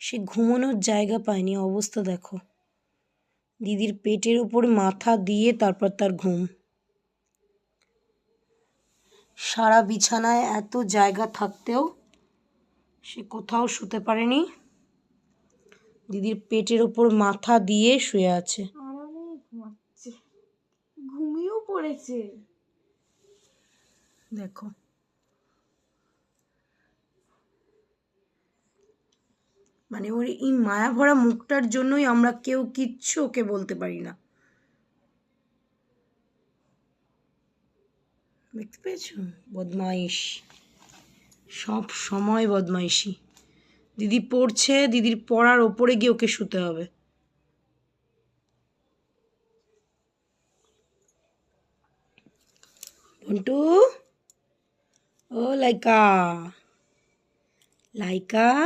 সে ঘুমানোর জায়গা পায়নি, অবস্থা দেখো। দিদির পেটের উপর মাথা দিয়ে তারপর তার ঘুম। সারা বিছানায় এত জায়গা থাকতেও সে কোথাও শুতে পারেনি, দিদির পেটের উপর মাথা দিয়ে শুয়ে আছে। আরামেই ঘুমাচ্ছে, ঘুমিয়েও পড়েছে। দেখো মানে ওর এই মায়া ভরা মুখটার জন্যই আমরা কেউ কিচ্ছু ওকে বলতে পারি না। দেখতে পেয়েছো? বদমাইশ, সব সময় বদমাইশি। দিদি পড়ছে, দিদির পড়ার ওপরে গিয়ে ওকে শুতে হবে। বন্টু, ও লাইকা, লাইকা।